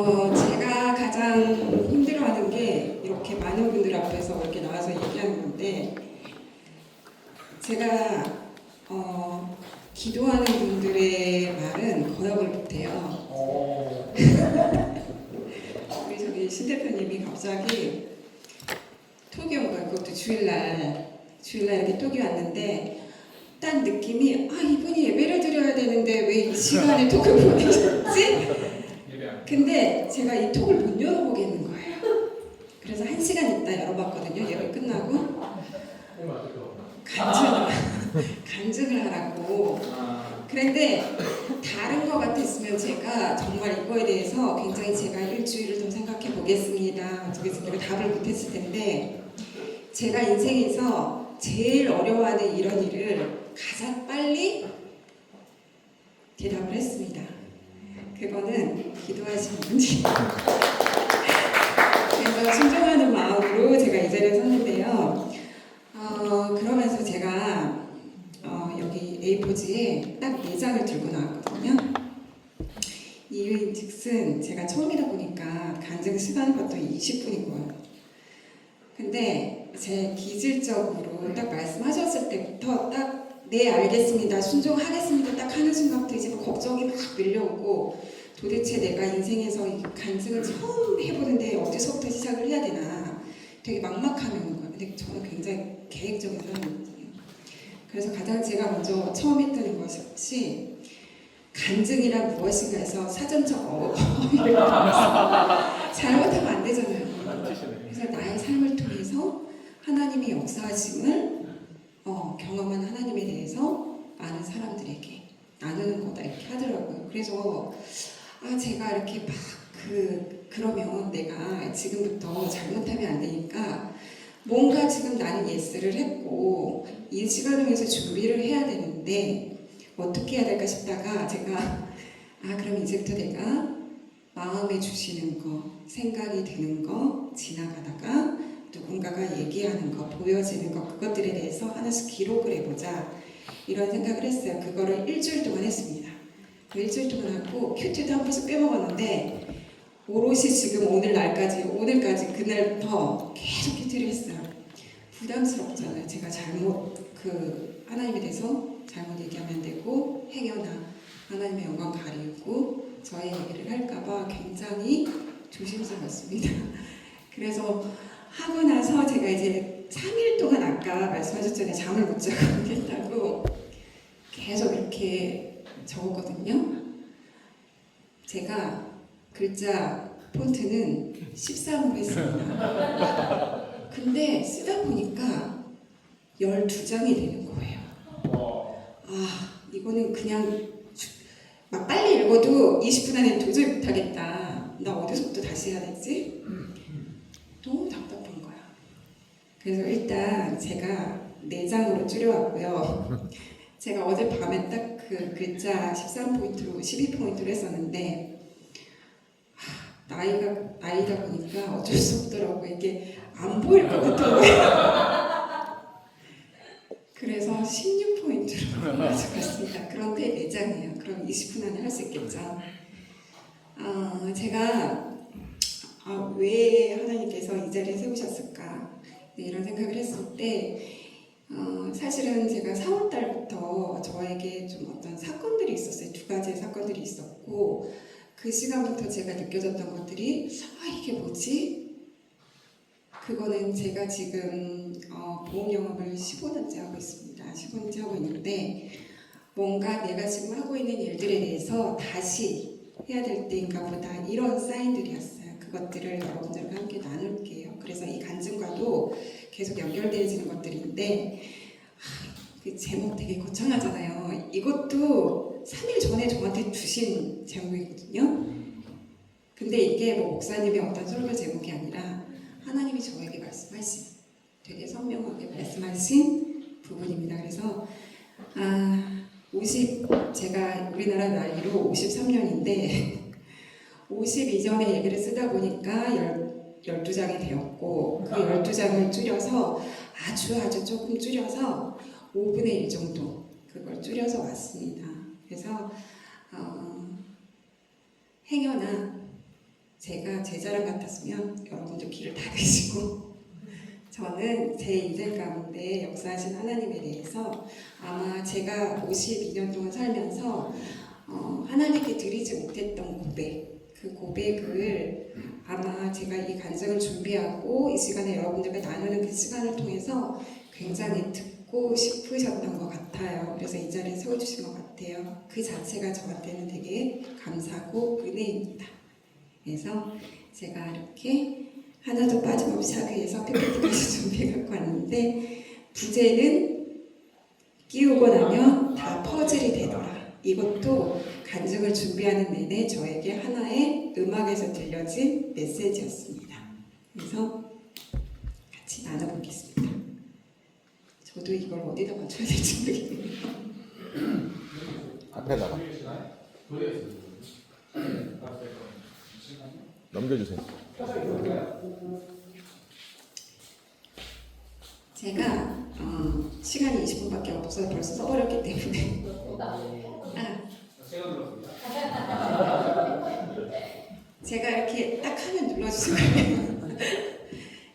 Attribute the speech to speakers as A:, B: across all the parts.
A: 제가 가장 힘들어하는 게 이렇게 많은 분들 앞에서 이렇게 나와서 얘기하는 건데, 제가 기도하는 분들의 말은 거역을 못해요. 우리 저기 신 대표님이 갑자기 톡이 온 거예요. 그것도 주일날 이렇게 톡이 왔는데, 딱 느낌이 이분이 예배를 드려야 되는데 왜 이 시간에 톡을 보내셨지? 근데 제가 이 톡을 못 열어보겠는 거예요. 그래서 1시간 있다 열어봤거든요. 예배 끝나고 간증을 하라고. 그런데 다른 거 같았으면 제가 정말 이거에 대해서 굉장히 제가 일주일을 좀 생각해 보겠습니다. 어떻게 답을 못했을 텐데, 제가 인생에서 제일 어려워하는 이런 일을 가장 빨리 대답을 했습니다. 그거는 기도하시는 분이. 그래서 순종하는 마음으로 제가 이 자리에 섰는데요. 그러면서 제가 여기 A4지에 딱 4장을 들고 나왔거든요. 이유인즉슨 제가 처음이다 보니까 간증 시간 보통 20분이고요. 근데 제 기질적으로 딱 말씀하셨을 때부터 딱 네 알겠습니다, 순종하겠습니다 딱 하는 순간부터 이제 걱정이 막 밀려오고, 도대체 내가 인생에서 이 간증을 처음 해보는데 어디서부터 시작을 해야 되나 되게 막막함이 오는 거예요. 근데 저는 굉장히 계획적인 사람이거든요. 그래서 가장 제가 먼저 처음 했던 것이 간증이란 무엇인가 해서 사전적 어휘를 잘못하면 안 되잖아요. 그래서 나의 삶을 통해서 하나님의 역사하심을 경험한 하나님에 대해서 많은 사람들에게 나누는 거다 이렇게 하더라고요. 그래서 제가 이렇게 막 그러면 내가 지금부터 잘못하면 안 되니까 뭔가 지금 나는 예스를 했고 이 시간을 위해서 준비를 해야 되는데 어떻게 해야 될까 싶다가 제가 그럼 이제부터 내가 마음에 주시는 거, 생각이 드는 거, 지나가다가 누군가가 얘기하는 거, 보여지는 거, 그것들에 대해서 하나씩 기록을 해보자 이런 생각을 했어요. 그거를 일주일 동안 했습니다. 일주일 동안 하고 큐티도 한 번씩 빼먹었는데 오롯이 지금 오늘까지 그날부터 계속 큐티를 했어요. 부담스럽잖아요. 제가 하나님에 대해서 잘못 얘기하면 안 되고, 행여나 하나님의 영광 가리우고 저의 얘기를 할까봐 굉장히 조심스러웠습니다. 그래서 하고 나서 제가 이제 3일 동안 아까 말씀하셨잖아요. 잠을 못 자고 했다고 계속 이렇게 적었거든요. 제가 글자 폰트는 13으로 했습니다. 근데 쓰다 보니까 12장이 되는 거예요. 이거는 그냥 막 빨리 읽어도 20분 안에 도저히 못하겠다. 나 어디서부터 다시 해야 되지? 너무 답답한 거야. 그래서 일단 제가 4장으로 줄여왔고요. 제가 어젯밤에 딱 그 글자 13포인트로 12포인트로 했었는데 나이다 보니까 어쩔 수 없더라고요. 이게 안 보일 것 같은 거예요. 그래서 16포인트로 가져갔습니다. 그런데 4장이에요. 그럼 20분 안에 할 수 있겠죠. 제가 왜 하나님께서 이 자리에 세우셨을까 이런 생각을 했을 때 사실은 제가 4월달부터 저에게 좀 어떤 사건들이 있었어요. 2가지의 사건들이 있었고, 그 시간부터 제가 느껴졌던 것들이 이게 뭐지? 그거는 제가 지금 보험 영업을 15년째 하고 있습니다. 15년째 하고 있는데 뭔가 내가 지금 하고 있는 일들에 대해서 다시 해야 될 때인가 보다 이런 사인들이었어요. 그것들을 여러분들과 함께 나눌게요. 그래서 이 간증과도 계속 연결되어지는 것들인데 그 제목 되게 거창하잖아요. 이것도 3일 전에 저한테 주신 제목이거든요. 근데 이게 목사님의 어떤 설교 제목이 아니라 하나님이 저에게 말씀하신, 되게 선명하게 말씀하신 부분입니다. 그래서 제가 우리나라 나이로 53년인데 52전의 얘기를 쓰다 보니까 12장이 되었고, 그 12장을 줄여서 아주 조금 줄여서 5분의 1 정도 그걸 줄여서 왔습니다. 그래서 행여나 제가 제 자랑 같았으면 여러분들 귀를 닫으시고 저는 제 인생 가운데 역사하신 하나님에 대해서 아마 제가 52년 동안 살면서 하나님께 드리지 못했던 고백, 그 고백을 아마 제가 이 간증을 준비하고 이 시간에 여러분들과 나누는 그 시간을 통해서 굉장히 듣고 싶으셨던 것 같아요. 그래서 이 자리에 세워주신 것 같아요. 그 자체가 저한테는 되게 감사하고 은혜입니다. 그래서 제가 이렇게 하나도 빠짐없이 하기 위해서 PPT까지 준비해 갖고 왔는데 부제는 끼우고 나면 다 퍼즐이 되더라. 이것도 간증을 준비하는 내내 저에게 하나의 음악에서 들려진 메시지였습니다. 그래서 같이 나눠보겠습니다. 저도 이걸 어디다 맞춰야 될지 모르겠네요.
B: 앞에다가 넘겨주세요.
A: 제가 시간이 20분밖에 없어서 벌써 써버렸기 때문에 제가 이렇게 딱 하면 눌러주시고요.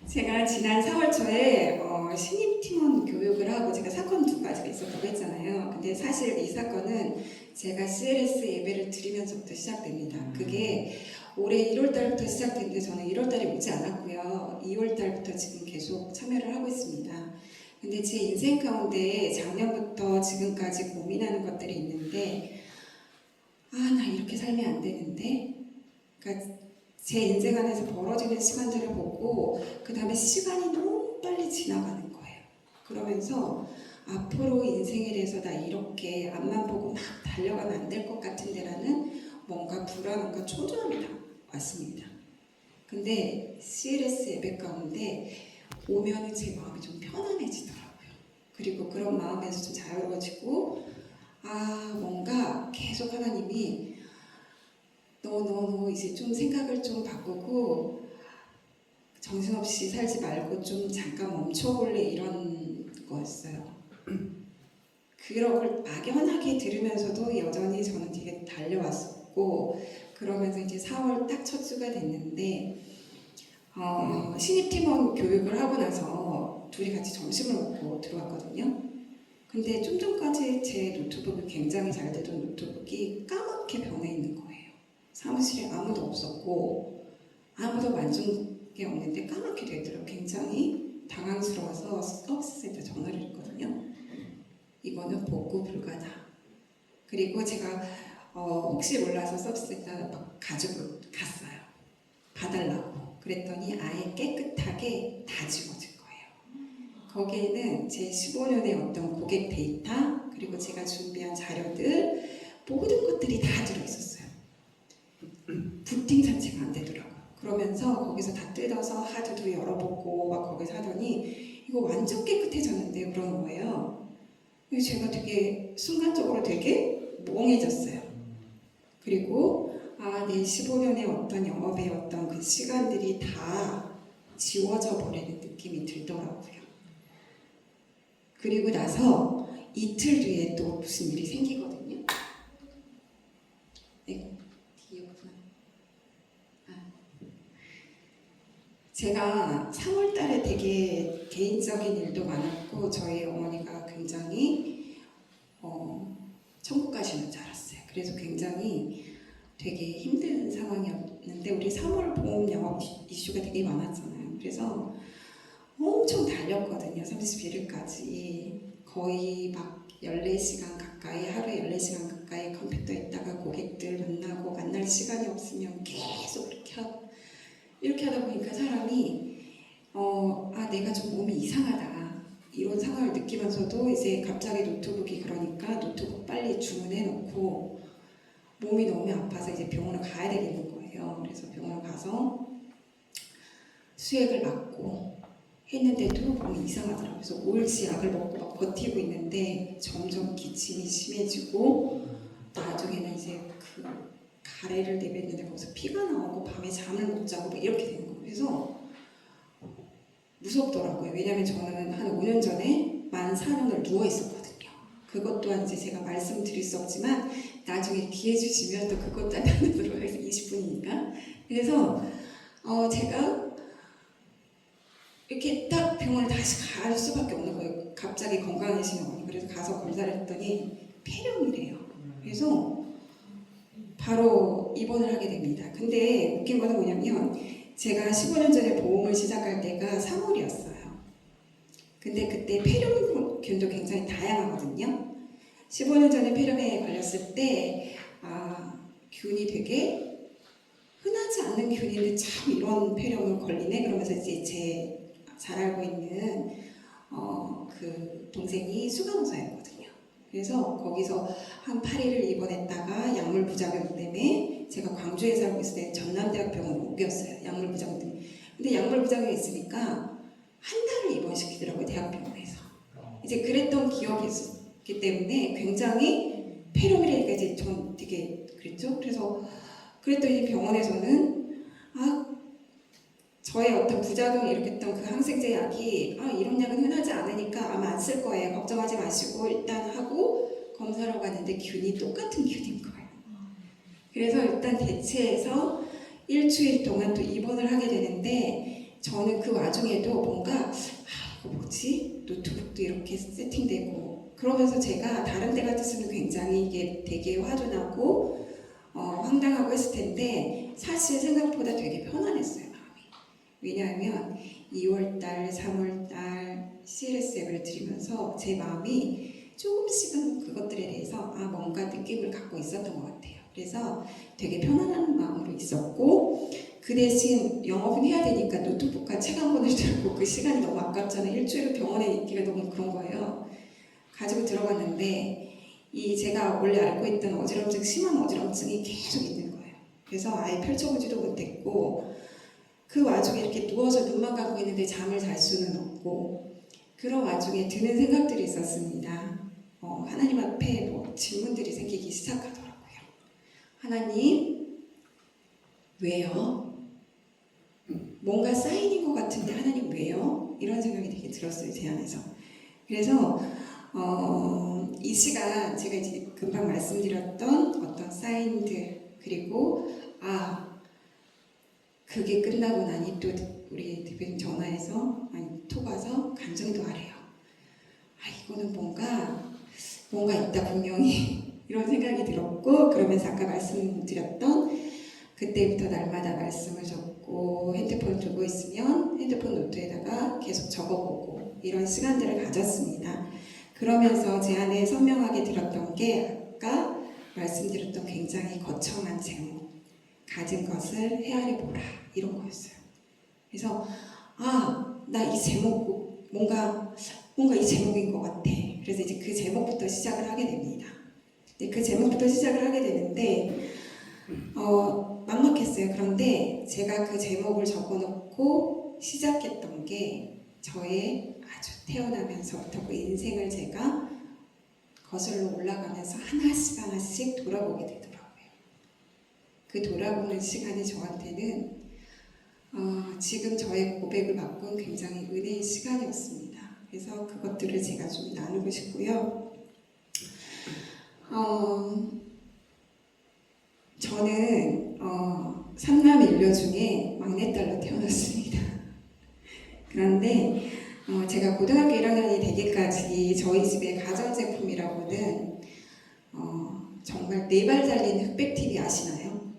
A: 제가 지난 4월 초에 신입 팀원 교육을 하고 제가 사건 2가지가 있었다고 했잖아요. 근데 사실 이 사건은 제가 CLS 예배를 드리면서부터 시작됩니다. 그게 올해 1월 달부터 시작됐는데 저는 1월 달에 오지 않았고요. 2월 달부터 지금 계속 참여를 하고 있습니다. 근데 제 인생 가운데 작년부터 지금까지 고민하는 것들이 있는데 나 이렇게 살면 안 되는데, 그러니까 제 인생 안에서 벌어지는 시간들을 보고 그 다음에 시간이 너무 빨리 지나가는 거예요. 그러면서 앞으로 인생에 대해서 나 이렇게 앞만 보고 막 달려가면 안 될 것 같은데라는 뭔가 불안함과 초조함이 왔습니다. 근데 CLS 예배 가운데 오면은 제 마음이 좀 편안해지더라고요. 그리고 그런 마음에서 좀 자유로워지고 뭔가 계속 하나님이 너 이제 좀 생각을 좀 바꾸고 정신없이 살지 말고 좀 잠깐 멈춰볼래 이런 거였어요. 그걸 막연하게 들으면서도 여전히 저는 되게 달려왔었고 그러면서 이제 4월 딱 첫 주가 됐는데 신입팀원 교육을 하고 나서 둘이 같이 점심을 먹고 들어왔거든요. 근데 좀 전까지 제 노트북이 굉장히 잘 되던 노트북이 까맣게 변해 있는 거예요. 사무실에 아무도 없었고 아무도 만진 게 없는데 까맣게 되더라고요. 굉장히 당황스러워서 서비스센터 전화를 했거든요. 이거는 복구 불가다. 그리고 제가 혹시 몰라서 서비스센터 막 가지고 갔어요. 봐달라고. 그랬더니 아예 깨끗하게 다 지워진 거예요. 거기에는 제 15년의 어떤 고객 데이터 그리고 제가 준비한 자료들 모든 것들이 다 들어있었어요. 부팅 자체가 안 되더라고요. 그러면서 거기서 다 뜯어서 하드도 열어보고 막 거기서 하더니 이거 완전 깨끗해졌는데 그러는 거예요. 제가 되게 순간적으로 되게 멍해졌어요. 그리고 내 15년의 어떤 영업의 어떤 그 시간들이 다 지워져 버리는 느낌이 들더라고요. 그리고 나서 이틀 뒤에 또 무슨 일이 생기거든요. 뒤였구나. 제가 3월 달에 되게 개인적인 일도 많았고 저희 어머니가 굉장히 천국 가시는 줄 알았어요. 그래서 굉장히 되게 힘든 상황이었는데 우리 3월 보험 영업 이슈가 되게 많았잖아요. 그래서 엄청 달렸거든요. 31일까지 거의 막 14시간 가까이 하루에 14시간 가까이 컴퓨터에 있다가 고객들 만나고 만날 시간이 없으면 계속 이렇게 하다 보니까 사람이 내가 좀 몸이 이상하다 이런 상황을 느끼면서도 이제 갑자기 노트북이 그러니까 노트북 빨리 주문해 놓고 몸이 너무 아파서 이제 병원을 가야 되겠는 거예요. 그래서 병원을 가서 수액을 맞고 했는데도 몸이 이상하더라고요. 그래서 올지 약을 먹고 막 버티고 있는데 점점 기침이 심해지고 나중에는 이제 그 가래를 내뱉는데 거기서 피가 나오고 밤에 잠을 못 자고 막 이렇게 되는 거예요. 그래서 무섭더라고요. 왜냐면 저는 한 5년 전에 만 4년을 누워 있었거든요. 그것 또한 이제 제가 말씀드릴 수 없지만 나중에 기회 주시면 또 그것 나눠보도록 하겠습니다. 20분이니까 그래서 제가 이렇게 딱 병원을 다시 갈 수밖에 없는 거예요. 갑자기 건강해지는 어머니. 그래서 가서 검사를 했더니 폐렴이래요. 그래서 바로 입원을 하게 됩니다. 근데 웃긴 거는 뭐냐면 제가 15년 전에 보험을 시작할 때가 3월이었어요. 근데 그때 폐렴균도 굉장히 다양하거든요. 15년 전에 폐렴에 걸렸을 때 균이 되게 흔하지 않는 균인데 참 이런 폐렴을 걸리네 그러면서 이제 제 잘 알고 있는 그 동생이 수간호사였거든요. 그래서 거기서 한 8일을 입원했다가 약물 부작용 때문에 제가 광주에 살고 있을 때 전남대학병원으로 옮겼어요. 약물 부작용 때문에. 근데 약물 부작용이 있으니까 한 달을 입원시키더라고요. 대학병원에서. 이제 그랬던 기억이 있었기 때문에 굉장히 폐렴이라니까 이제 전 되게 그랬죠. 그래서 그랬더니 병원에서는 저의 어떤 부작용을 일으켰던 그 항생제 약이 이런 약은 흔하지 않으니까 아마 안 쓸 거예요. 걱정하지 마시고 일단 하고 검사하러 갔는데 균이 똑같은 균인 거예요. 그래서 일단 대체해서 일주일 동안 또 입원을 하게 되는데 저는 그 와중에도 뭔가 이거 뭐지? 노트북도 이렇게 세팅되고 그러면서 제가 다른 데 같았으면 굉장히 이게 되게 화도 나고 황당하고 했을 텐데 사실 생각보다 되게 편안했어요. 왜냐하면 2월달, 3월달 CLSM을 들으면서 제 마음이 조금씩은 그것들에 대해서 뭔가 느낌을 갖고 있었던 것 같아요. 그래서 되게 편안한 마음으로 있었고 그 대신 영업은 해야 되니까 노트북과 책 한 권을 들고 그 시간이 너무 아깝잖아요. 일주일을 병원에 있기가 너무 그런 거예요. 가지고 들어갔는데 이 제가 원래 앓고 있던 어지럼증, 심한 어지럼증이 계속 있는 거예요. 그래서 아예 펼쳐보지도 못했고 그 와중에 이렇게 누워서 눈만 감고 있는데 잠을 잘 수는 없고 그런 와중에 드는 생각들이 있었습니다. 하나님 앞에 뭐 질문들이 생기기 시작하더라고요. 하나님 왜요? 뭔가 사인인 것 같은데 하나님 왜요? 이런 생각이 되게 들었어요. 제 안에서. 그래서 이 시간 제가 이제 금방 말씀드렸던 어떤 사인들 그리고 그게 끝나고 나니 또 우리 대표님 전화해서 톡 와서 간증도 하래요. 이거는 뭔가 있다 분명히 이런 생각이 들었고 그러면서 아까 말씀드렸던 그때부터 날마다 말씀을 적고 핸드폰 두고 있으면 핸드폰 노트에다가 계속 적어보고 이런 시간들을 가졌습니다. 그러면서 제 안에 선명하게 들었던 게 아까 말씀드렸던 굉장히 거창한 제목 가진 것을 헤아려 보라 이런 거였어요. 그래서 나 이 제목 뭔가 이 제목인 것 같아. 그래서 이제 그 제목부터 시작을 하게 됩니다. 그 제목부터 시작을 하게 되는데 막막했어요. 그런데 제가 그 제목을 적어놓고 시작했던 게 저의 아주 태어나면서부터 그 인생을 제가 거슬러 올라가면서 하나씩 돌아보게 되더라고요. 그 돌아보는 시간이 저한테는 지금 저의 고백을 바꾼 굉장히 은혜의 시간이었습니다. 그래서 그것들을 제가 좀 나누고 싶고요. 저는 삼남 일녀 중에 막내딸로 태어났습니다. 그런데 제가 고등학교 1학년이 되기까지 저희 집의 가전제품이라고는 정말 4발 달린 흑백 TV 아시나요?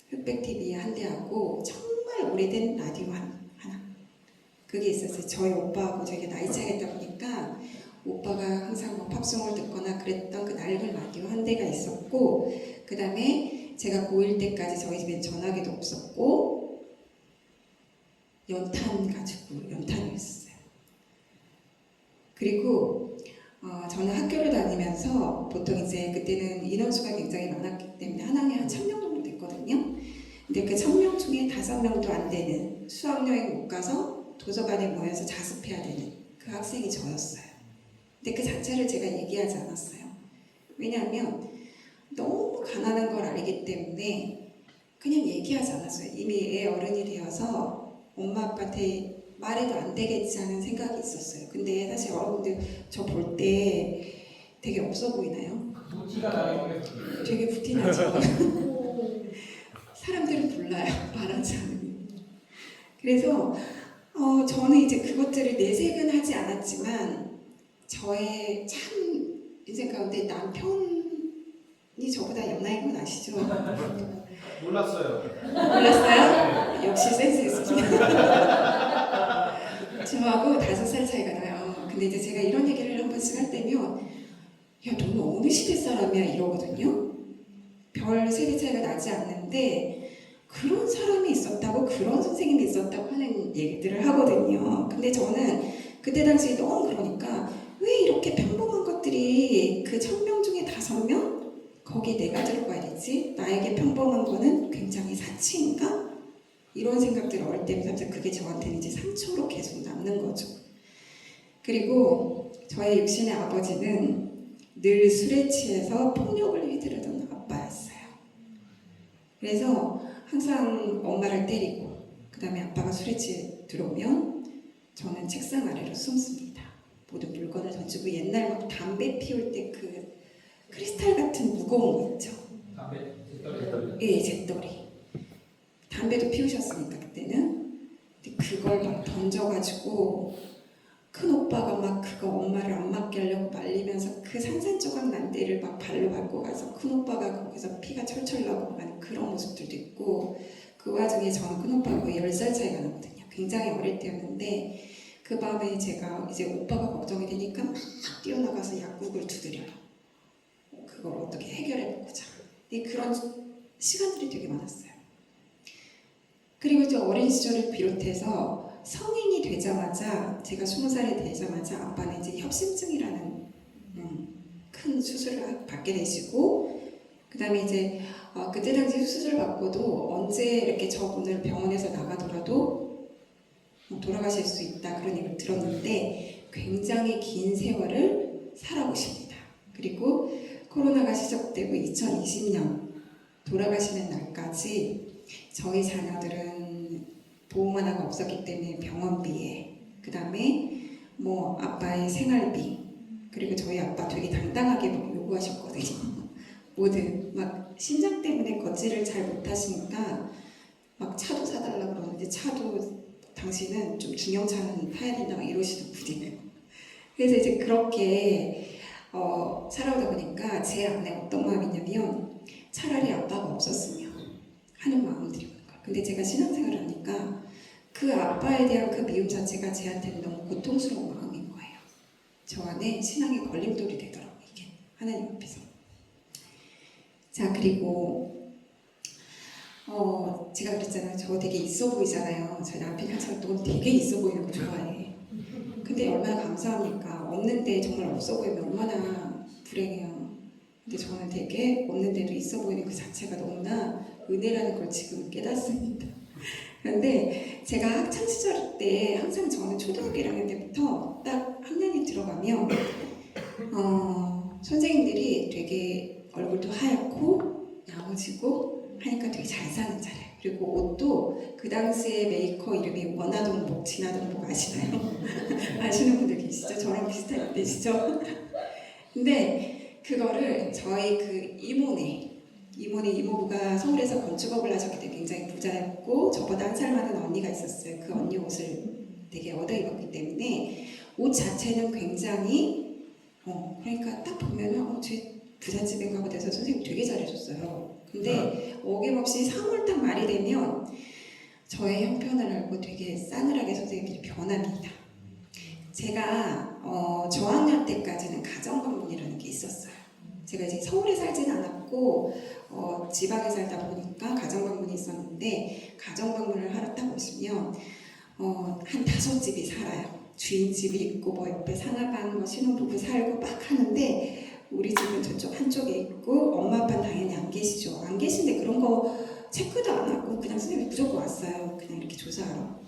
A: 흑백 TV 한 대하고 정말 오래된 라디오 하나 그게 있었어요. 저희 오빠하고 되게 나이 차이가 있다 보니까 오빠가 항상 뭐 팝송을 듣거나 그랬던 그 낡은 라디오 한 대가 있었고 그 다음에 제가 고1 때까지 저희 집엔 전화기도 없었고 연탄이었어요. 그리고 저는 학교를 다니면서 보통 이제 그때는 인원수가 굉장히 많았기 때문에 한 학년에 한 1000명 정도 됐거든요. 근데 그 1000명 중에 5명도 안 되는 수학여행 못 가서 도서관에 모여서 자습해야 되는 그 학생이 저였어요. 근데 그 자체를 제가 얘기하지 않았어요. 왜냐하면 너무 가난한 걸 알기 때문에 그냥 얘기하지 않았어요. 이미 애 어른이 되어서 엄마 아빠한테 말해도 안 되겠지 하는 생각이 있었어요. 근데 사실 여러분들 저 볼 때 되게 없어 보이나요?
B: 부티가 나요.
A: 되게 부티나죠? 사람들은 몰라요. 원하지 않은. 그래서 저는 이제 그것들을 내색은 하지 않았지만 저의 참 인생 가운데 남편이 저보다 연하인 건 아시죠?
B: 몰랐어요.
A: 몰랐어요? 역시 센스 있으시네요. 저하고 5살 차이가 나요. 근데 이제 제가 이런 얘기를 한 번씩 할 때면 야 너는 어느 시대 사람이야 이러거든요. 별 세대 차이가 나지 않는데 그런 사람이 있었다고 그런 선생님이 있었다고 하는 얘기들을 하거든요. 근데 저는 그때 당시에 너무 그러니까 왜 이렇게 평범한 것들이 그 1000명 중에 5명? 거기 내가 들어가야 되지? 나에게 평범한 거는 굉장히 사치인가? 이런 생각들을 어릴 때부터 그게 저한테는 이제 상처로 계속 남는 거죠. 그리고 저의 육신의 아버지는 늘 술에 취해서 폭력을 휘두르던 아빠였어요. 그래서 항상 엄마를 때리고 그 다음에 아빠가 술에 취해 들어오면 저는 책상 아래로 숨습니다. 모든 물건을 던지고 옛날 막 담배 피울 때 그 크리스탈 같은 무거운 거 있죠?
B: 담배? 잿더리?
A: 예, 잿더리. 담배도 피우셨으니까 그때는. 근데 그걸 막 던져가지고 큰 오빠가 막 그거 엄마를 안 맞게 하려고 말리면서 그 산산조각 난 데를 막 발로 밟고 가서 큰 오빠가 거기서 피가 철철 나고 하는 그런 모습들도 있고 그 와중에 저는 큰 오빠가 거의 10살 차이가 나거든요. 굉장히 어릴 때였는데 그 밤에 제가 이제 오빠가 걱정이 되니까 막 뛰어나가서 약국을 두드려요. 그걸 어떻게 해결해보고자. 그런 시간들이 되게 많았어요. 그리고 이제 어린 시절을 비롯해서 성인이 되자마자 제가 20살이 되자마자 아빠는 이제 협심증이라는 큰 수술을 받게 되시고 그 다음에 이제 그때 당시 수술 받고도 언제 이렇게 저분을 병원에서 나가더라도 돌아가실 수 있다 그런 얘기를 들었는데 굉장히 긴 세월을 살아오십니다. 그리고 코로나가 시작되고 2020년 돌아가시는 날까지 저희 자녀들은 보험 하나가 없었기 때문에 병원비에 그 다음에 뭐 아빠의 생활비 그리고 저희 아빠 되게 당당하게 막 요구하셨거든요. 뭐든 막 신장 때문에 걷지를 잘 못하시니까 막 차도 사달라고 그러는데 차도 당신은 좀 중형차는 타야 된다 막 이러시는 분이에요. 그래서 이제 그렇게 살아오다 보니까 제 안에 어떤 마음이 있냐면 차라리 아빠가 없었으면 하는 마음들이 오는 거예요. 근데 제가 신앙생활을 하니까 그 아빠에 대한 그 미움 자체가 제한테는 너무 고통스러운 마음인 거예요. 저 안에 신앙의 걸림돌이 되더라고요. 이게 하나님 앞에서. 자 그리고 제가 그랬잖아요. 저 되게 있어 보이잖아요. 저희 남편이 항상 넌 되게 있어 보이는 거 좋아해. 근데 얼마나 감사합니까? 없는데 정말 없어 보이면 얼마나 불행해요. 근데 저는 되게 없는데도 있어 보이는 그 자체가 너무나 은혜라는 걸 지금 깨닫습니다. 그런데 제가 학창시절 때 항상 저는 초등학교 1학년 때부터 딱 학년이 들어가면 선생님들이 되게 얼굴도 하얗고 야무지고 하니까 되게 잘 사는 자리예요. 그리고 옷도 그 당시에 메이커 이름이 원하동복, 진하동복 아시나요? 아시는 분들 계시죠? 저랑 비슷한 때시죠? 근데 그거를 저희 그 이모부가 서울에서 건축업을 하셨기 때문에 굉장히 부자였고 저보다 1살 많은 언니가 있었어요. 그 언니 옷을 되게 얻어 입었기 때문에 옷 자체는 굉장히 그러니까 딱 보면은 제 부잣집에 가고 돼서 선생님 되게 잘해줬어요. 근데 어김없이 3월달 말이 되면 저의 형편을 알고 되게 싸늘하게 선생님들이 변합니다. 제가 저학년 때까지는 가정방문이라는 게 있었어요. 제가 이제 서울에 살진 않았고 지방에 살다 보니까 가정방문이 있었는데 가정방문을 하러 딱 오시면 한 5집이 살아요. 주인집이 있고 뭐 옆에 상하방 뭐 신혼부부 살고 막 하는데 우리 집은 저쪽 한쪽에 있고 엄마 아빠는 당연히 안 계시죠. 안 계신데 그런 거 체크도 안 하고 그냥 선생님이 무조건 왔어요. 그냥 이렇게 조사하러.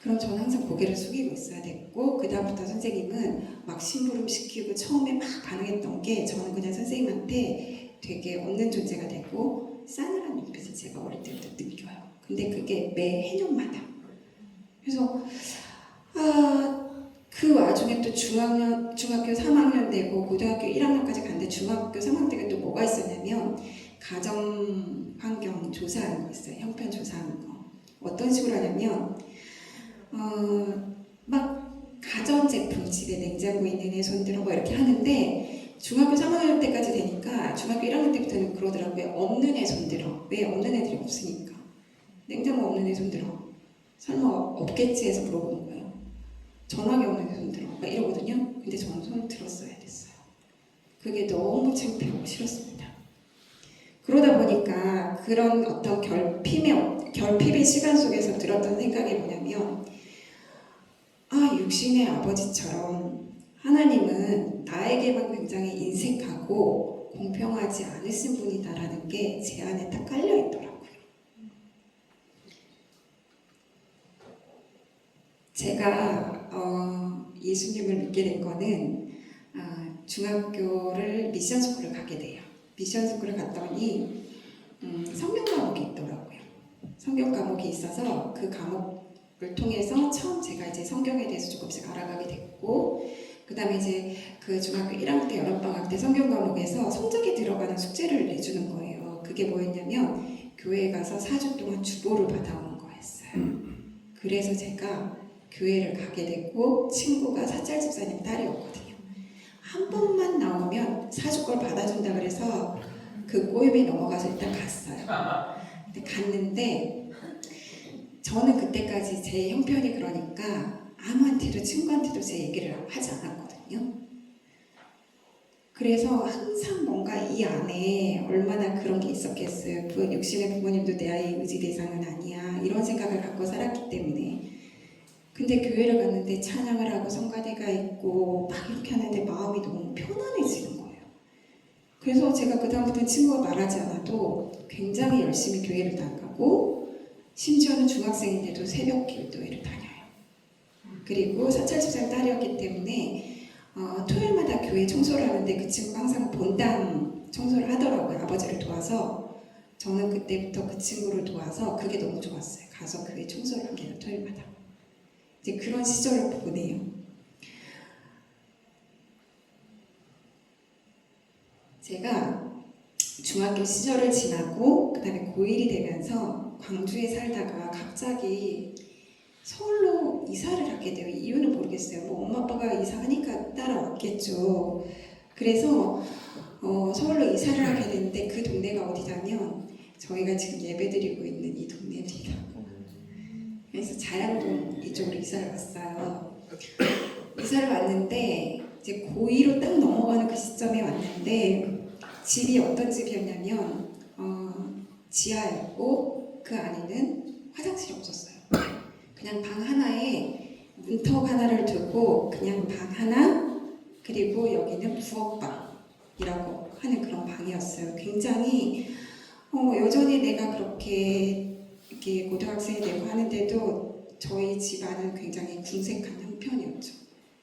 A: 그럼 저는 항상 고개를 숙이고 있어야 됐고 그 다음부터 선생님은 막 심부름 시키고 처음에 막 반응했던 게 저는 그냥 선생님한테 되게 없는 존재가 되고 싸늘한 눈빛을 제가 어릴 때부터 느껴요. 근데 그게 매 해년마다. 그래서 그 와중에 또 중학교 3학년 되고 고등학교 1학년까지 갔는데 중학교 3학년 때가 또 뭐가 있었냐면 가정 환경 조사하는 거 있어요. 형편 조사하는 거. 어떤 식으로 하냐면 막 가전제품 집에 냉장고에 있는 애 손들어 뭐 이렇게 하는데 중학교 3학년 때까지 되니까 중학교 1학년 때부터는 그러더라고요. 없는 애 손들어. 왜? 없는 애들이 없으니까. 냉장고 없는 애 손들어. 설마 없겠지 해서 물어보는 거예요. 전화기 없는 애 손들어. 막 이러거든요. 근데 저는 손을 들었어야 됐어요. 그게 너무 창피하고 싫었습니다. 그러다 보니까 그런 어떤 결핍의 시간 속에서 들었던 생각이 뭐냐면 육신의 아버지처럼 하나님은 나에게만 굉장히 인색하고 공평하지 않으신 분이다라는 게 제 안에 딱 깔려있더라고요. 제가 예수님을 믿게 된 거는 중학교를 미션 스쿨을 가게 돼요. 미션 스쿨을 갔더니 성경 과목이 있더라고요. 성경 과목이 있어서 그 과목을 통해서 처음 제가 이제 성경에 대해서 조금씩 알아가게 됐고, 그 다음에 이제 그 중학교 1학년 때 여름방학 때 성경 과목에서 성적에 들어가는 숙제를 내주는 거예요. 그게 뭐였냐면 교회에 가서 4주 동안 주보를 받아오는 거였어요. 그래서 제가 교회를 가게 됐고 친구가 사찰 집사님 딸이었거든요. 한 번만 나오면 4주 걸 받아준다 그래서 그 꼬임에 넘어가서 일단 갔어요. 근데 갔는데 저는 그때까지 제 형편이 그러니까 아무한테도 친구한테도 제 얘기를 하지 않았거든요. 그래서 항상 뭔가 이 안에 얼마나 그런 게 있었겠어요. 육신의 부모님도 내 아이의 의지 대상은 아니야. 이런 생각을 갖고 살았기 때문에. 근데 교회를 갔는데 찬양을 하고 성가대가 있고 막 이렇게 하는데 마음이 너무 편안해지는 거예요. 그래서 제가 그다음부터는 친구가 말하지 않아도 굉장히 열심히 교회를 나가고 심지어는 중학생인데도 새벽 기도회를 다녀요. 그리고 사찰집사님 딸이었기 때문에 토요일마다 교회 청소를 하는데 그 친구가 항상 본당 청소를 하더라고요. 아버지를 도와서. 저는 그때부터 그 친구를 도와서 그게 너무 좋았어요. 가서 교회 청소를 하게요. 토요일마다. 이제 그런 시절을 보내요. 제가 중학교 시절을 지나고 그 다음에 고1이 되면서 광주에 살다가 갑자기 서울로 이사를 하게 돼요. 이유는 모르겠어요. 뭐 엄마 아빠가 이사하니까 따라왔겠죠. 그래서 서울로 이사를 하게 됐는데 그 동네가 어디냐면 저희가 지금 예배드리고 있는 이 동네입니다. 그래서 자양동 이쪽으로 이사를 왔어요. 이사를 왔는데 이제 고2로 딱 넘어가는 그 시점에 왔는데 집이 어떤 집이었냐면 지하였고 그 안에는 화장실이 없었어요. 그냥 방 하나에 문턱 하나를 두고 그냥 방 하나, 그리고 여기는 부엌방이라고 하는 그런 방이었어요. 굉장히 여전히 내가 그렇게 이렇게 고등학생이 되고 하는데도 저희 집안은 굉장히 궁색한 형편이었죠.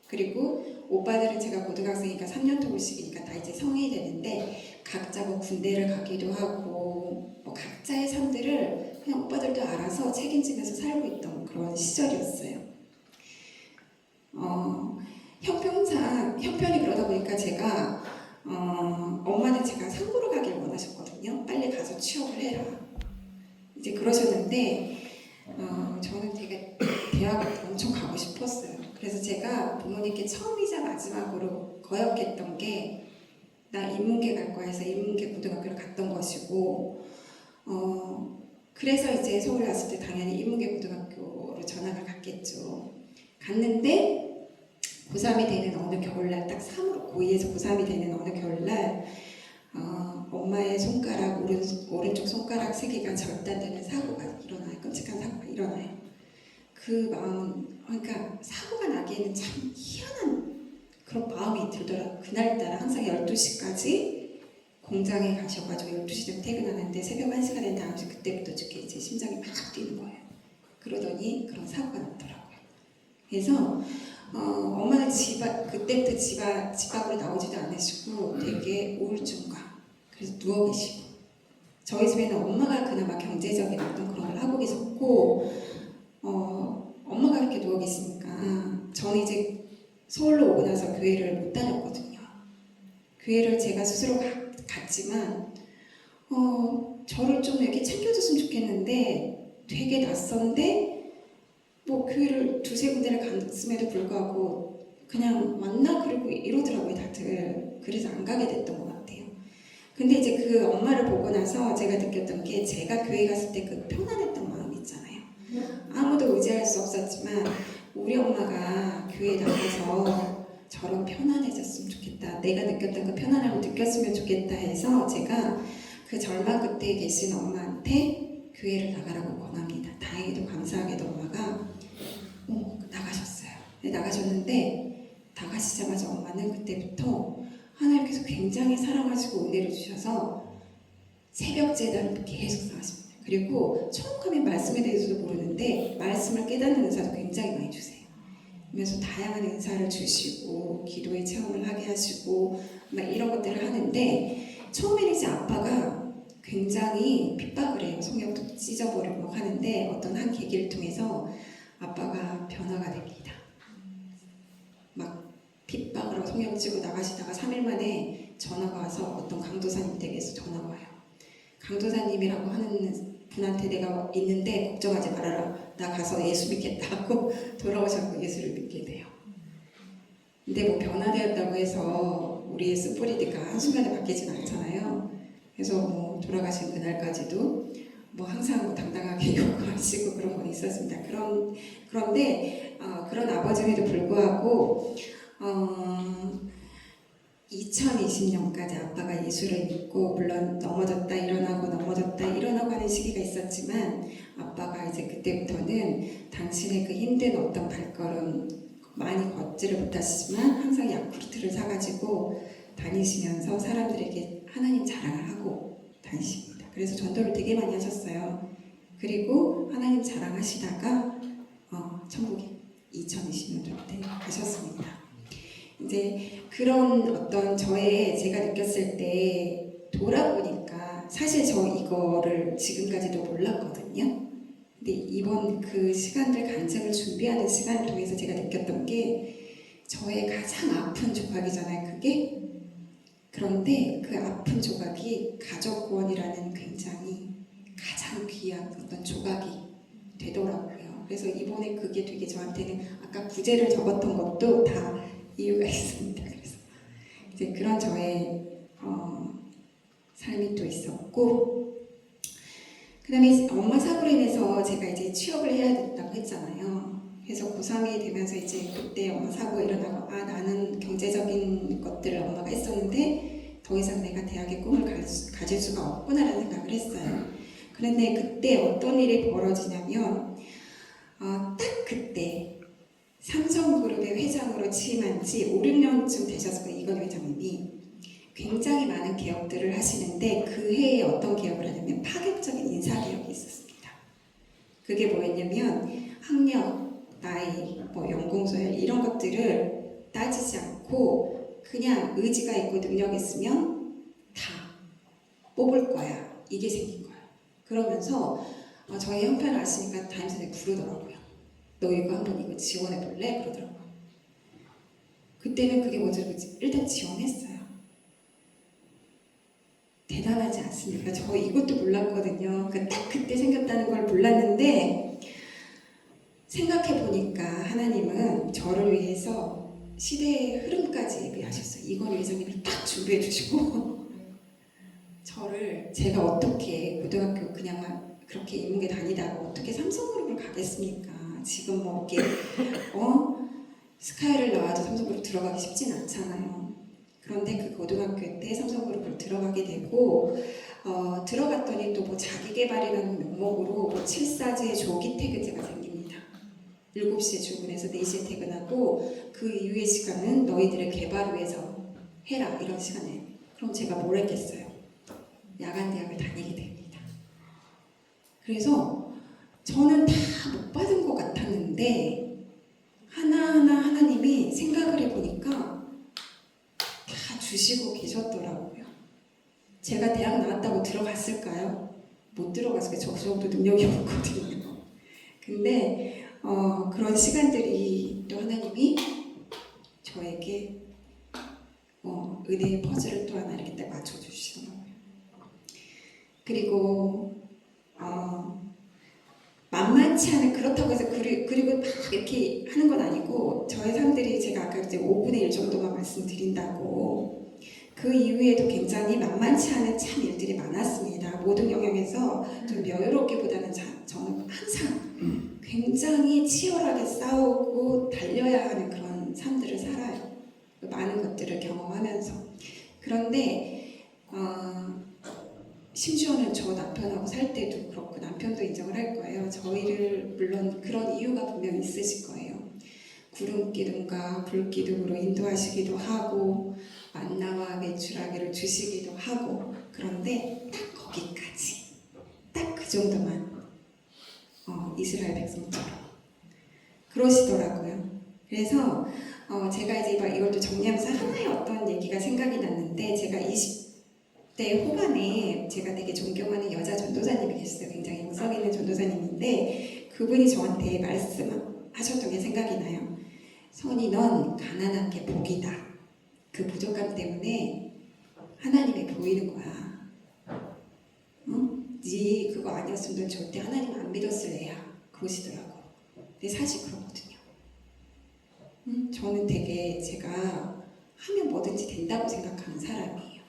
A: 그리고 오빠들은 제가 고등학생이니까 3년 동시기니까 다 이제 성인이 되는데 각자 뭐 군대를 가기도 하고 뭐 각자의 삶들을 그냥 오빠들도 알아서 책임지면서 살고 있던 그런 시절이었어요. 형편이 그러다 보니까 제가 엄마는 제가 상고를 가길 원하셨거든요. 빨리 가서 취업을 해라. 이제 그러셨는데 저는 되게 대학을 엄청 가고 싶었어요. 그래서 제가 부모님께 처음이자 마지막으로 거역했던 게 나 인문계 갈 거야 해서 인문계 고등학교를 갔던 것이고 그래서 이제 서울 왔을 때 당연히 인문계 고등학교로 전학을 갔겠죠. 갔는데 고3이 되는 어느 겨울날 딱 3으로 고2에서 고3이 되는 어느 겨울날 엄마의 손가락 오른쪽 손가락 3개가 절단되는 사고가 일어나요. 끔찍한 사고가 일어나요. 그 마음은 그러니까 사고가 나기에는 참 희한한 그런 마음이 들더라고요. 그날따라 항상 12시까지 공장에 가셔가지고 12시쯤 퇴근하는데 새벽 1시가 된 다음 주 그때부터 이제 심장이 막 뛰는 거예요. 그러더니 그런 사고가 났더라고요. 그래서 엄마는 그때부터 집 밖으로 나오지도 않으시고 되게 우울증과 그래서 누워 계시고 저희 집에는 엄마가 그나마 경제적인 어떤 그런 걸 하고 계셨고 엄마가 이렇게 누워 계시니까 저는 이제 서울로 오고 나서 교회를 못 다녔거든요. 교회를 제가 스스로 갔지만 저를 좀 이렇게 챙겨줬으면 좋겠는데 되게 낯선데 뭐 교회를 두세 군데를 갔음에도 불구하고 그냥 왔나 그리고 이러더라고요 다들. 그래서 안 가게 됐던 것 같아요. 근데 이제 그 엄마를 보고 나서 제가 느꼈던 게 제가 교회 갔을 때 그 편안했던 마음 있잖아요. 아무도 의지할 수 없었지만 우리 엄마가 교회 나가서 저런 편안해졌으면 좋겠다. 내가 느꼈던 그 편안함을 느꼈으면 좋겠다 해서 제가 그 절망 끝에 계신 엄마한테 교회를 나가라고 권합니다. 다행히도 감사하게도 엄마가 나가셨어요. 나가셨는데 나가시자마자 엄마는 그때부터 하나님께서 굉장히 사랑하시고 은혜를 주셔서 새벽 제단을 계속 나가십니다. 그리고 처음하면 말씀에 대해서도 모르는데 말씀을 깨닫는 은사도 굉장히 많이 주세요. 그래서 다양한 은사를 주시고 기도의 체험을 하게 하시고 막 이런 것들을 하는데 처음에는 이제 아빠가 굉장히 핍박을 해요. 성경도 찢어버리고 막 하는데 어떤 한 계기를 통해서 아빠가 변화가 됩니다. 막 핍박을 하고 성경 찌고 나가시다가 3일 만에 전화가 와서 어떤 강도사님 댁에서 전화가 와요. 강도사님이라고 하는 분한테 내가 있는데 걱정하지 말아라. 나 가서 예수 믿겠다 하고 돌아오셔서 예수를 믿게 돼요. 근데 뭐 변화되었다고 해서 우리의 스포리디가 한순간에 바뀌진 않잖아요. 그래서 뭐 돌아가신 그날까지도 뭐 항상 뭐 당당하게 요구하시고 그런 건 있었습니다. 그런데 그런 아버지에도 불구하고 2020년까지 아빠가 예수를 믿고 물론 넘어졌다 일어나고 넘어졌다 일어나고 하는 시기가 있었지만 아빠가 이제 그때부터는 당신의 그 힘든 어떤 발걸음 많이 걷지를 못하시지만 항상 야쿠르트를 사가지고 다니시면서 사람들에게 하나님 자랑을 하고 다니십니다. 그래서 전도를 되게 많이 하셨어요. 그리고 하나님 자랑하시다가 천국에 2020년도 때 가셨습니다. 이제 그런 어떤 제가 느꼈을 때 돌아보니까 사실 저 이거를 지금까지도 몰랐거든요. 근데 이번 그 시간들 간증을 준비하는 시간을 통해서 제가 느꼈던 게 저의 가장 아픈 조각이잖아요, 그게. 그런데 그 아픈 조각이 가족 구원이라는 굉장히 가장 귀한 어떤 조각이 되더라고요. 그래서 이번에 그게 되게 저한테는 아까 부제를 적었던 것도 다 이유가 있습니다. 그래서 이제 그런 저의 삶이 또 있었고, 그다음에 엄마 사고로 인해서 제가 이제 취업을 해야 됐다고 했잖아요. 그래서 고3이 되면서 이제 그때 엄마 사고가 일어나고 나는 경제적인 것들을 엄마가 했었는데 더 이상 내가 대학의 꿈을 가질 수가 없구나라는 생각을 했어요. 그런데 그때 어떤 일이 벌어지냐면 딱 그때 삼성그룹의 회장으로 취임한 지 5, 6년쯤 되셨을 거예요. 이건희 회장님이 굉장히 많은 개혁들을 하시는데 그 해에 어떤 개혁을 하냐면 파격적인 인사개혁이 있었습니다. 그게 뭐였냐면 학력, 나이, 뭐 연공서열 이런 것들을 따지지 않고 그냥 의지가 있고 능력이 있으면 다 뽑을 거야. 이게 생긴 거예요. 그러면서 저희 형편을 아시니까 다임스에 부르더라고요. 너 이거 한번 이거 지원해 볼래? 그러더라고요. 그때는 그게 뭐지? 일단 지원했어요. 대단하지 않습니까? 저 이것도 몰랐거든요. 딱 그때 생겼다는 걸 몰랐는데 생각해 보니까 하나님은 저를 위해서 시대의 흐름까지 예비하셨어요. 이건희 회장님이 딱 준비해 주시고 저를 제가 어떻게 고등학교 그냥 그렇게 인문계 다니다가 어떻게 삼성그룹을 가겠습니까? 지금 뭐 이렇게 스카이를 나와도 삼성그룹 들어가기 쉽진 않잖아요. 그런데 그 고등학교 때 삼성그룹을 들어가게 되고 들어갔더니 또 뭐 자기개발이라는 명목으로 뭐 7사제 조기 퇴근제가 생깁니다. 7시에 출근해서 4시에 퇴근하고 그 이후의 시간은 너희들의 개발을 위해서 해라 이런 시간에. 그럼 제가 뭘 했겠어요? 야간 대학을 다니게 됩니다. 그래서 저는 다 못 받은 것 같았는데 하나하나 하나님이 생각을 해보니까 다 주시고 계셨더라고요. 제가 대학 나왔다고 들어갔을까요? 못 들어갔어요. 저 정도 능력이 없거든요. 근데 그런 시간들이 또 하나님이 저에게 은혜의 퍼즐을 또 하나 이렇게 딱 맞춰주시더라고요. 그리고 만만치 않은 그렇다고 해서 그리고 막 이렇게 하는 건 아니고 저희 사람들이 제가 아까 이제 5분의 1 정도만 말씀드린다고 그 이후에도 굉장히 만만치 않은 참 일들이 많았습니다. 모든 영역에서 좀 여유롭기보다는 저는 항상 굉장히 치열하게 싸우고 달려야 하는 그런 삶들을 살아요. 많은 것들을 경험하면서. 그런데 심지어는 저 남편하고 살 때도 그렇고 남편도 인정을 할 거예요. 저희를 물론 그런 이유가 분명 있으실 거예요. 구름기둥과 불기둥으로 인도하시기도 하고 만나와 메추라기를 주시기도 하고 그런데 딱 거기까지 딱 그 정도만 이스라엘 백성처럼 그러시더라고요. 그래서 제가 이제 이걸 또 정리하면서 하나의 어떤 얘기가 생각이 났는데 제가 20대 후반에 제가 되게 존경하는 여자 전도사님이 계셨어요. 굉장히 영성 있는 전도사님인데 그분이 저한테 말씀하셨던 게 생각이 나요. 선이 넌 가난한 게 복이다. 그 부족함 때문에 하나님이 보이는 거야. 응? 네 그거 아니었으면 넌 절대 하나님 안 믿었을 애야. 그러시더라고. 근데 사실 그렇거든요. 저는 되게 제가 하면 뭐든지 된다고 생각하는 사람이에요.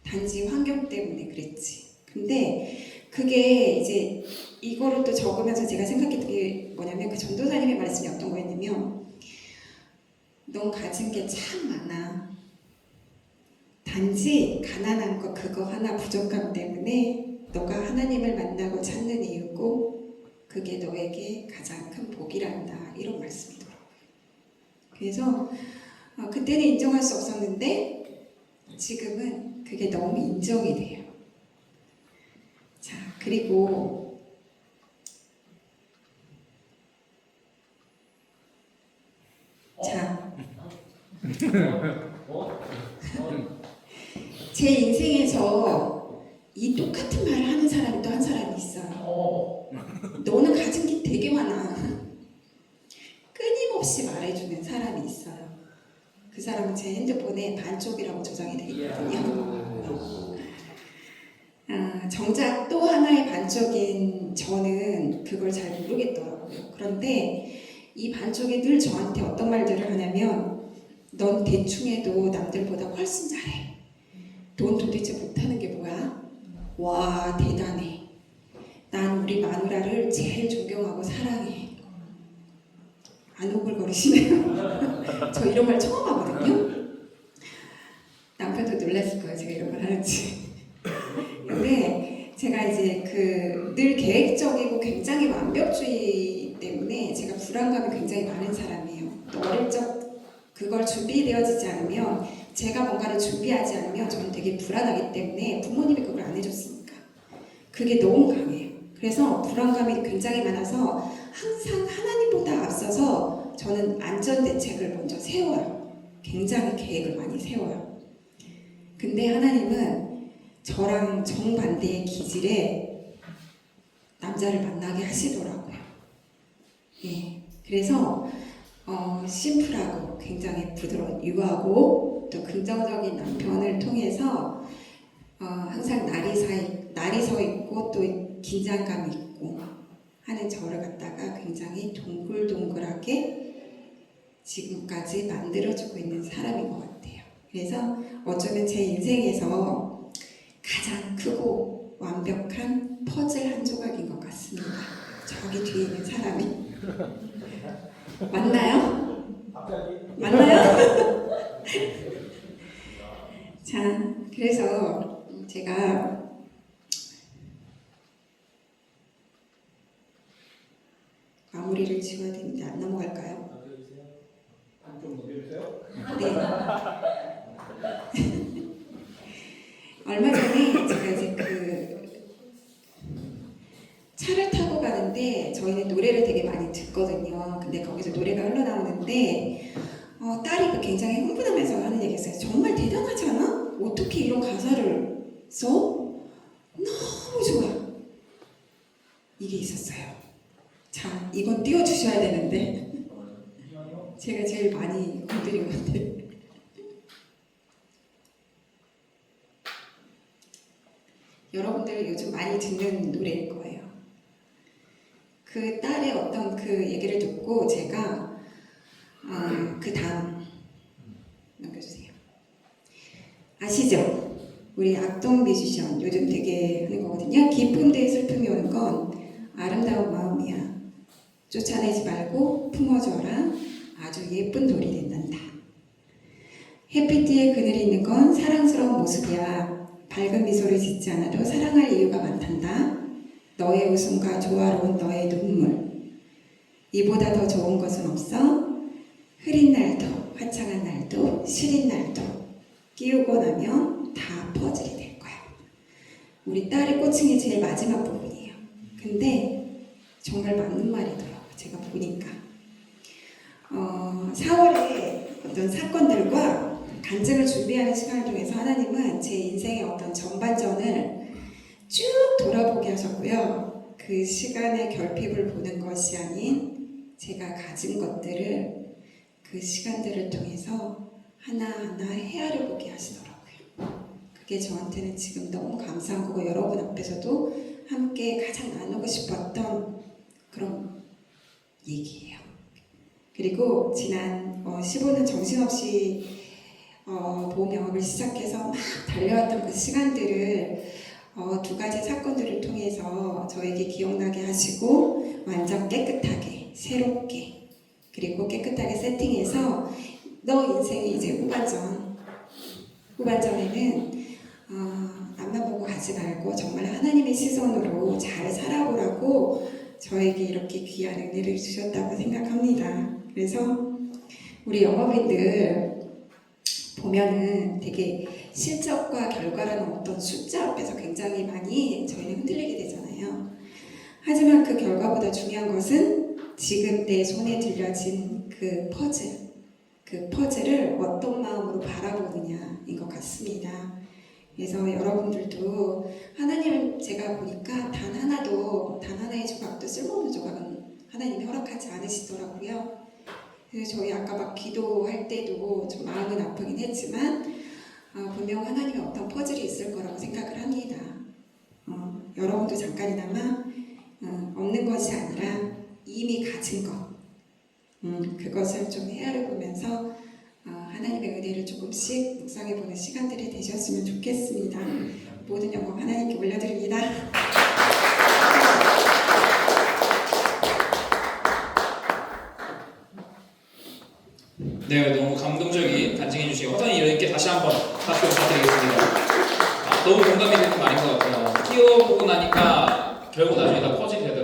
A: 단지 환경 때문에 그랬지. 근데 그게 이제 이거를 또 적으면서 제가 생각했던 게 뭐냐면 그 전도사님의 말씀이 어떤 거였냐면 넌 가진 게 참 많아. 단지 가난한 거 그거 하나 부족함 때문에 너가 하나님을 만나고 찾는 이유고 그게 너에게 가장 큰 복이란다. 이런 말씀이더라고요. 그래서 그때는 인정할 수 없었는데 지금은 그게 너무 인정이 돼요. 자, 그리고 자, 제 인생에서 이 똑같은 말을 하는 사람이 또 한 사람이 있어요. 너는 가진 게 되게 많아. 끊임없이 말해주는 사람이 있어요. 그 사람은 제 핸드폰에 반쪽이라고 저장이 되어 있거든요. 정작 또 하나의 반쪽인 저는 그걸 잘 모르겠더라고요. 그런데 이 반쪽이 늘 저한테 어떤 말들을 하냐면 넌 대충 해도 남들보다 훨씬 잘해. 넌 도대체 못하는 게 뭐야? 와, 대단해. 난 우리 마누라를 제일 존경하고 사랑해. 안 오글거리시네요. 저 이런 말 처음 하거든요. 남편도 놀랐을 거예요. 제가 이런 말 하는지. 근데 제가 이제 늘 계획적이고 굉장히 완벽주의 때문에 제가 불안감이 굉장히 많은 사람이에요. 또 어릴 적 그걸 준비되어지지 않으면 제가 뭔가를 준비하지 않으면 저는 되게 불안하기 때문에 부모님이 그걸 안 해줬으니까 그게 너무 강해요. 그래서 불안감이 굉장히 많아서 항상 하나님보다 앞서서 저는 안전대책을 먼저 세워요. 굉장히 계획을 많이 세워요. 근데 하나님은 저랑 정반대의 기질의 남자를 만나게 하시더라고요. 예, 그래서 심플하고 굉장히 부드러운 유하고 또 긍정적인 남편을 통해서 항상 날이 서 있고 또 긴장감이 있고 하는 저를 갖다가 굉장히 동글동글하게 지금까지 만들어주고 있는 사람인 것 같아요. 그래서 어쩌면 제 인생에서 가장 크고 완벽한 퍼즐 한 조각인 것 같습니다. 저기 뒤에 있는 사람이 맞나요? 맞나요? 자, 그래서 제가 마무리를 지어야 되는데 안 넘어갈까요?
B: 좀 넘겨주세요.
A: 네. 얼마 전에 제가 이제 차를 타고 가는데 저희는 노래를 되게 많이 듣거든요. 근데 거기서 노래가 흘러나오는데 딸이 굉장히 흥분하면서 하는 얘기가 있어요. 정말 대단하지 않아? 어떻게 이런 가사를 써? 너무 좋아. 이게 있었어요. 자, 이건 띄워주셔야 되는데 제가 제일 많이 건드린 것 같아요. 여러분들 요즘 많이 듣는 노래일 거예요. 그 딸의 어떤 그 얘기를 듣고 제가 그 다음 넘겨주세요. 아시죠? 우리 악동 뮤지션 요즘 되게 하는 거거든요. 깊은 데에 슬픔이 오는 건 아름다운 마음이야. 쫓아내지 말고 품어줘라. 아주 예쁜 돌이 된단다. 햇빛 뒤에 그늘이 있는 건 사랑스러운 모습이야. 밝은 미소를 짓지 않아도 사랑할 이유가 많단다. 너의 웃음과 조화로운 너의 눈물. 이보다 더 좋은 것은 없어. 흐린 날도 화창한 날도 시린 날도 끼우고 나면 다 퍼즐이 될 거야. 우리 딸의 꼬칭이 제일 마지막 부분이에요. 근데 정말 맞는 말이더라고요. 제가 보니까 4월에 어떤 사건들과 간증을 준비하는 시간을 통해서 하나님은 제 인생의 어떤 전반전을 쭉 돌아보게 하셨고요. 그 시간의 결핍을 보는 것이 아닌 제가 가진 것들을 그 시간들을 통해서 하나하나 헤아려 보게 하시더라고요. 그게 저한테는 지금 너무 감사한 거고 여러분 앞에서도 함께 가장 나누고 싶었던 그런 얘기예요. 그리고 지난 15년 정신없이 보험 영업을 시작해서 막 달려왔던 그 시간들을 두 가지 사건들을 통해서 저에게 기억나게 하시고 완전 깨끗하게 새롭게 그리고 깨끗하게 세팅해서 너 인생이 이제 후반전에는 앞만 보고 가지 말고 정말 하나님의 시선으로 잘 살아보라고 저에게 이렇게 귀한 은혜를 주셨다고 생각합니다. 그래서 우리 영업인들 보면은 되게 실적과 결과라는 어떤 숫자 앞에서 굉장히 많이 저희는 흔들리게 되잖아요. 하지만 그 결과보다 중요한 것은 지금 내 손에 들려진 그 퍼즐을 어떤 마음으로 바라보느냐인 것 같습니다. 그래서 여러분들도 하나님은 제가 보니까 단 하나의 조각도 쓸모없는 조각은 하나님이 허락하지 않으시더라고요. 그래서 저희 아까 막 기도할 때도 좀 마음은 아프긴 했지만 분명 하나님의 어떤 퍼즐이 있을 거라고 생각을 합니다. 여러분도 잠깐이나마 없는 것이 아니라 이미 가진 것 그것을 좀 헤아려 보면서 하나님의 은혜를 조금씩 묵상해보는 시간들이 되셨으면 좋겠습니다. 모든 영광 하나님께 올려드립니다.
C: 네, 너무 감동적인 간증해 주신 어떤 이렇게 다시 한번 박수 부탁드리겠습니다. 너무 공감이 되는 말인 것 같아요. 키워보고 나니까 결국 나중에 다